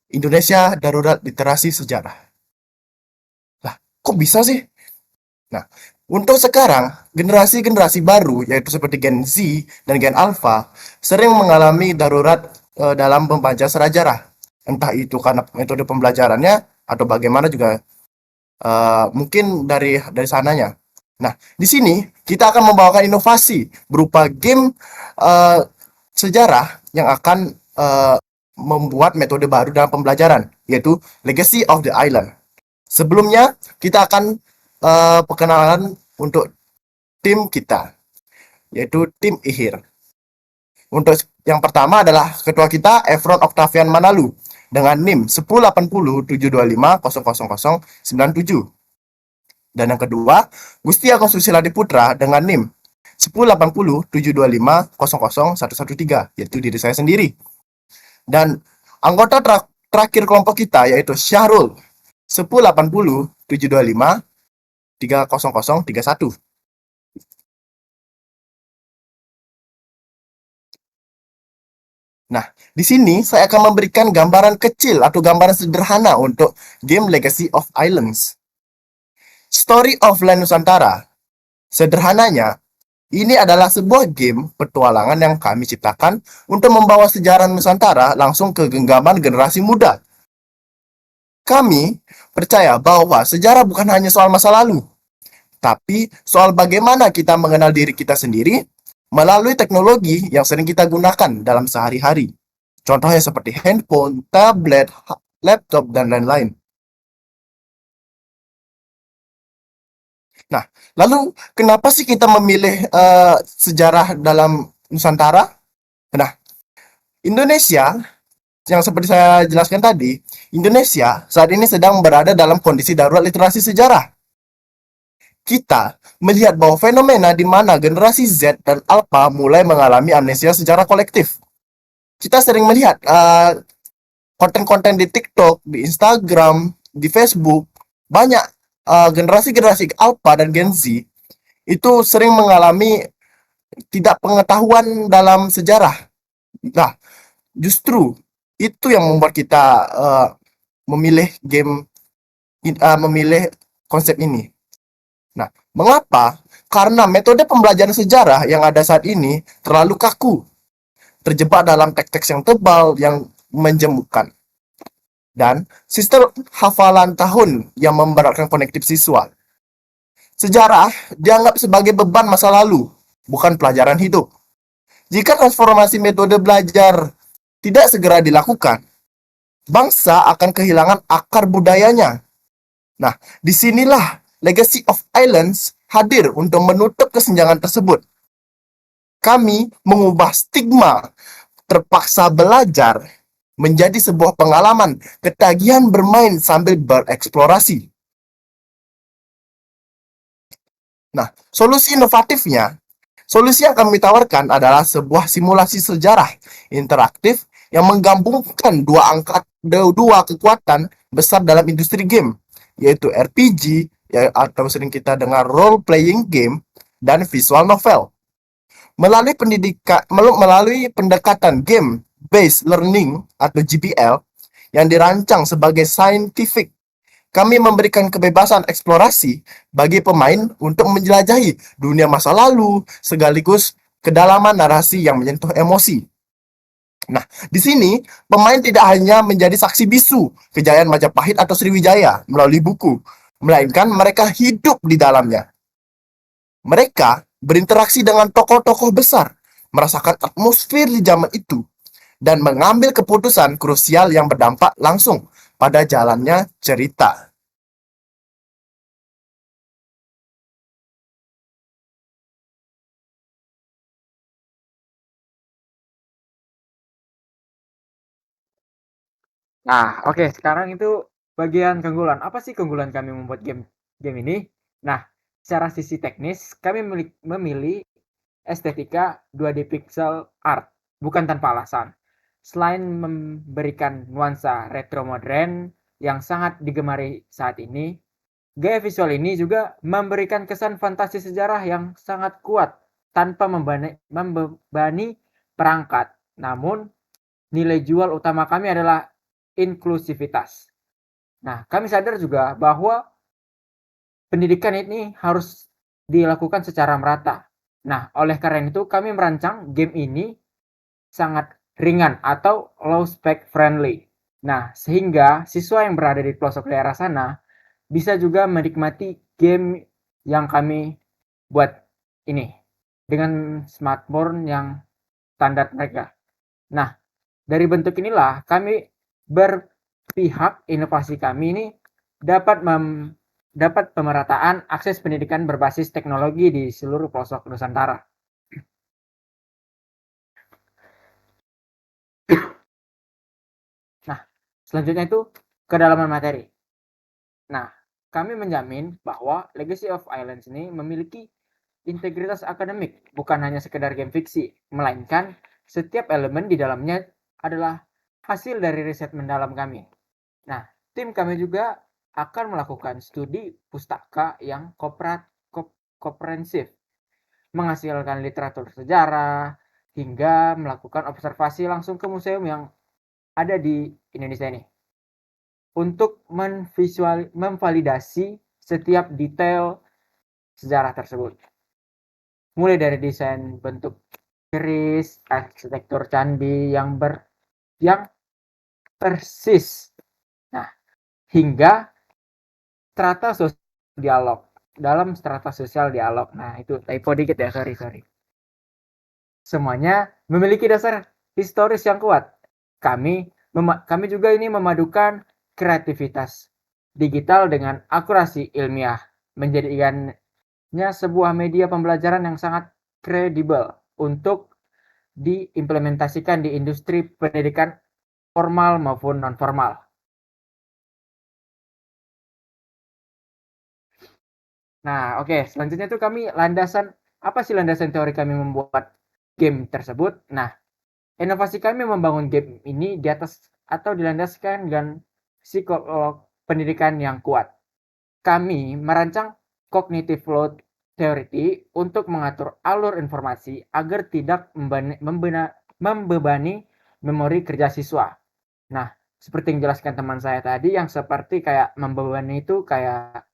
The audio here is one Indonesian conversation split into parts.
Indonesia Darurat Literasi Sejarah. Lah, kok bisa sih? Nah, untuk sekarang, generasi-generasi baru, yaitu seperti Gen Z dan Gen Alpha, sering mengalami darurat dalam membaca sejarah. Entah itu karena metode pembelajarannya, atau bagaimana juga mungkin dari sananya. Nah, di sini kita akan membawakan inovasi berupa game eh, sejarah yang akan membuat metode baru dalam pembelajaran, yaitu Legacy of the Island. Sebelumnya, kita akan perkenalan untuk tim kita, yaitu tim Ihir. Untuk yang pertama adalah ketua kita Efron Octavian Manalu dengan NIM 108072500097. Dan yang kedua, Gusti Agung Susiladi Putra dengan NIM 108072500113, yaitu diri saya sendiri. Dan anggota terakhir kelompok kita yaitu Syahrul 108072530031. Nah, di sini saya akan memberikan gambaran kecil atau gambaran sederhana untuk game Legacy of Islands. Story of Land Nusantara. Sederhananya, ini adalah sebuah game petualangan yang kami ciptakan untuk membawa sejarah Nusantara langsung ke genggaman generasi muda. Kami percaya bahwa sejarah bukan hanya soal masa lalu, tapi soal bagaimana kita mengenal diri kita sendiri melalui teknologi yang sering kita gunakan dalam sehari-hari. Contohnya seperti handphone, tablet, laptop, dan lain-lain. Nah, lalu kenapa sih kita memilih sejarah dalam Nusantara? Nah, Indonesia, yang seperti saya jelaskan tadi, Indonesia saat ini sedang berada dalam kondisi darurat literasi sejarah. Kita melihat bahwa fenomena di mana generasi Z dan Alpha mulai mengalami amnesia secara kolektif. Kita sering melihat konten-konten di TikTok, di Instagram, di Facebook, banyak generasi-generasi Alpha dan Gen Z itu sering mengalami tidak pengetahuan dalam sejarah. Nah, justru itu yang membuat kita memilih memilih konsep ini. Nah, mengapa? Karena metode pembelajaran sejarah yang ada saat ini terlalu kaku, terjebak dalam teks-teks yang tebal yang menjemukkan, dan sistem hafalan tahun yang memberatkan konektif siswa. Sejarah dianggap sebagai beban masa lalu, bukan pelajaran hidup. Jika transformasi metode belajar tidak segera dilakukan, bangsa akan kehilangan akar budayanya. Nah, disinilah Legacy of Islands hadir untuk menutup kesenjangan tersebut. Kami mengubah stigma terpaksa belajar menjadi sebuah pengalaman ketagihan bermain sambil bereksplorasi. Nah, solusi yang kami tawarkan adalah sebuah simulasi sejarah interaktif yang menggabungkan dua kekuatan besar dalam industri game, yaitu RPG atau sering kita dengar role playing game dan visual novel. Melalui pendekatan game based learning atau GBL yang dirancang sebagai scientific, kami memberikan kebebasan eksplorasi bagi pemain untuk menjelajahi dunia masa lalu sekaligus kedalaman narasi yang menyentuh emosi. Nah, di sini pemain tidak hanya menjadi saksi bisu kejayaan Majapahit atau Sriwijaya melalui buku, melainkan mereka hidup di dalamnya. Mereka berinteraksi dengan tokoh-tokoh besar, merasakan atmosfer di zaman itu, dan mengambil keputusan krusial yang berdampak langsung pada jalannya cerita. Nah, oke, sekarang itu bagian keunggulan. Apa sih keunggulan kami membuat game game ini? Nah, secara sisi teknis, kami memilih estetika 2D pixel art, bukan tanpa alasan. Selain memberikan nuansa retro modern yang sangat digemari saat ini, gaya visual ini juga memberikan kesan fantasi sejarah yang sangat kuat tanpa membebani perangkat. Namun, nilai jual utama kami adalah inklusivitas. Nah, kami sadar juga bahwa pendidikan ini harus dilakukan secara merata. Nah, oleh karena itu kami merancang game ini sangat ringan atau low spec friendly. Nah, sehingga siswa yang berada di pelosok daerah sana bisa juga menikmati game yang kami buat ini dengan smartphone yang standar mereka. Nah, dari bentuk inilah kami berpihak inovasi kami ini dapat dapat pemerataan akses pendidikan berbasis teknologi di seluruh pelosok Nusantara. Nah, selanjutnya itu kedalaman materi. Nah, kami menjamin bahwa Legacy of Islands ini memiliki integritas akademik, bukan hanya sekedar game fiksi, melainkan setiap elemen di dalamnya adalah hasil dari riset mendalam kami. Nah, tim kami juga akan melakukan studi pustaka yang komprehensif, menghasilkan literatur sejarah, hingga melakukan observasi langsung ke museum yang ada di Indonesia ini untuk memvalidasi setiap detail sejarah tersebut. Mulai dari desain bentuk keris, arsitektur candi yang persis. Nah, hingga strata sosial dialog. Dalam strata sosial dialog. Nah, itu typo dikit ya, sorry. Semuanya memiliki dasar historis yang kuat. Kami juga ini memadukan kreativitas digital dengan akurasi ilmiah, menjadikannya sebuah media pembelajaran yang sangat kredibel untuk diimplementasikan di industri pendidikan formal maupun non formal. Nah, oke, selanjutnya itu kami apa sih landasan teori kami membuat game tersebut? Nah, inovasi kami membangun game ini di atas atau dilandaskan dengan psikolog pendidikan yang kuat. Kami merancang cognitive load theory untuk mengatur alur informasi agar tidak membebani memori kerja siswa. Nah, seperti yang dijelaskan teman saya tadi, yang seperti kayak membebani itu kayak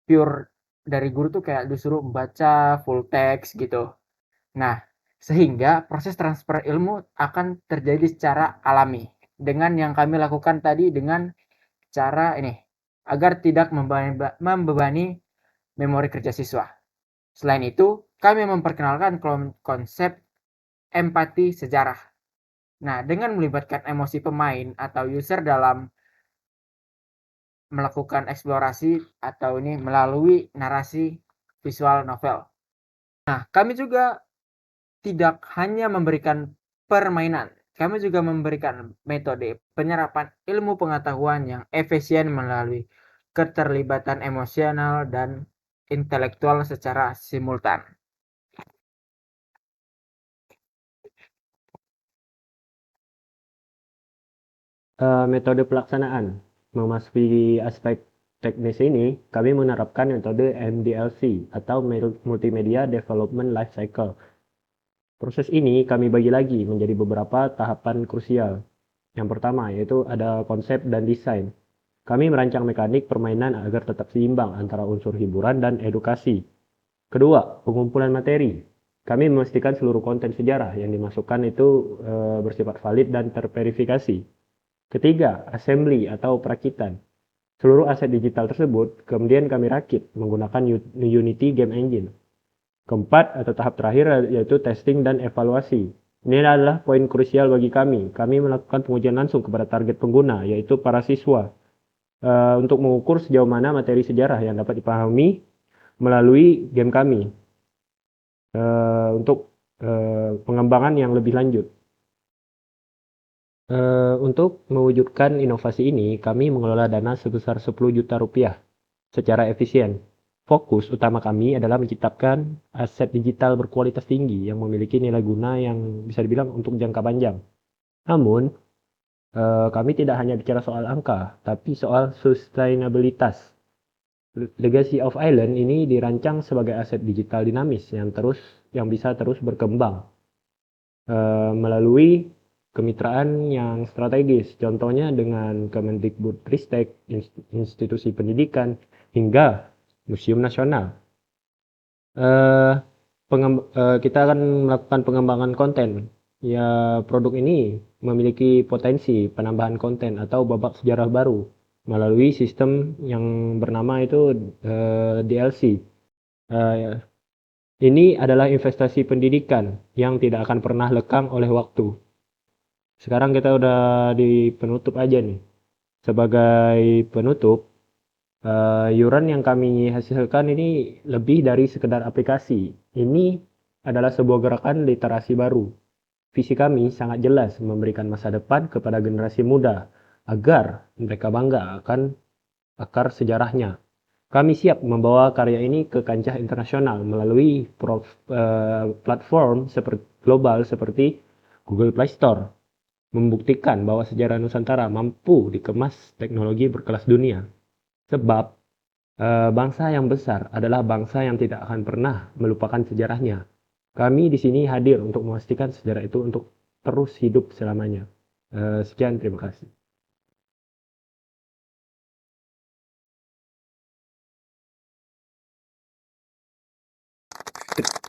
pure dari guru tuh kayak disuruh membaca full text gitu. Nah, sehingga proses transfer ilmu akan terjadi secara alami dengan yang kami lakukan tadi dengan cara ini agar tidak membebani memori kerja siswa. Selain itu, kami memperkenalkan konsep empati sejarah. Nah, dengan melibatkan emosi pemain atau user dalam melakukan eksplorasi atau ini melalui narasi visual novel. Nah, kami juga tidak hanya memberikan permainan, kami juga memberikan metode penyerapan ilmu pengetahuan yang efisien melalui keterlibatan emosional dan intelektual secara simultan. Metode pelaksanaan. Memasuki aspek teknis ini, kami menerapkan metode MDLC atau Multimedia Development Life Cycle. Proses ini kami bagi lagi menjadi beberapa tahapan krusial. Yang pertama yaitu ada konsep dan desain. Kami merancang mekanik permainan agar tetap seimbang antara unsur hiburan dan edukasi. Kedua, pengumpulan materi. Kami memastikan seluruh konten sejarah yang dimasukkan itu bersifat valid dan terverifikasi. Ketiga, assembly atau perakitan. Seluruh aset digital tersebut kemudian kami rakit menggunakan Unity Game Engine. Keempat atau tahap terakhir yaitu testing dan evaluasi. Ini adalah poin krusial bagi kami. Kami melakukan pengujian langsung kepada target pengguna, yaitu para siswa, untuk mengukur sejauh mana materi sejarah yang dapat dipahami melalui game kami untuk pengembangan yang lebih lanjut. Untuk mewujudkan inovasi ini, kami mengelola dana sebesar 10 juta rupiah secara efisien. Fokus utama kami adalah menciptakan aset digital berkualitas tinggi yang memiliki nilai guna yang bisa dibilang untuk jangka panjang. Namun, kami tidak hanya bicara soal angka, tapi soal sustainabilitas. Legacy of Island ini dirancang sebagai aset digital dinamis yang bisa terus berkembang melalui kemitraan yang strategis, contohnya dengan Kemendikbudristek, institusi pendidikan, hingga Museum Nasional. Kita akan melakukan pengembangan konten. Ya, produk ini memiliki potensi penambahan konten atau babak sejarah baru melalui sistem yang bernama itu DLC. Ini adalah investasi pendidikan yang tidak akan pernah lekang oleh waktu. Sekarang kita udah di penutup aja nih. Sebagai penutup, iuran yang kami hasilkan ini lebih dari sekedar aplikasi. Ini adalah sebuah gerakan literasi baru. Visi kami sangat jelas memberikan masa depan kepada generasi muda agar mereka bangga akan akar sejarahnya. Kami siap membawa karya ini ke kancah internasional melalui platform global seperti Google Play Store, membuktikan bahwa sejarah Nusantara mampu dikemas teknologi berkelas dunia. Sebab bangsa yang besar adalah bangsa yang tidak akan pernah melupakan sejarahnya. Kami di sini hadir untuk memastikan sejarah itu untuk terus hidup selamanya. Sekian, terima kasih.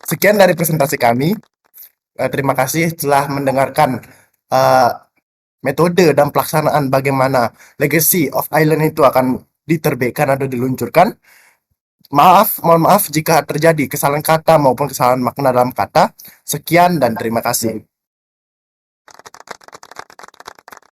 Sekian dari presentasi kami. Terima kasih telah mendengarkan metode dan pelaksanaan bagaimana Legacy of Island itu akan diterbitkan atau diluncurkan. Mohon maaf jika terjadi kesalahan kata maupun kesalahan makna dalam kata. Sekian dan terima kasih.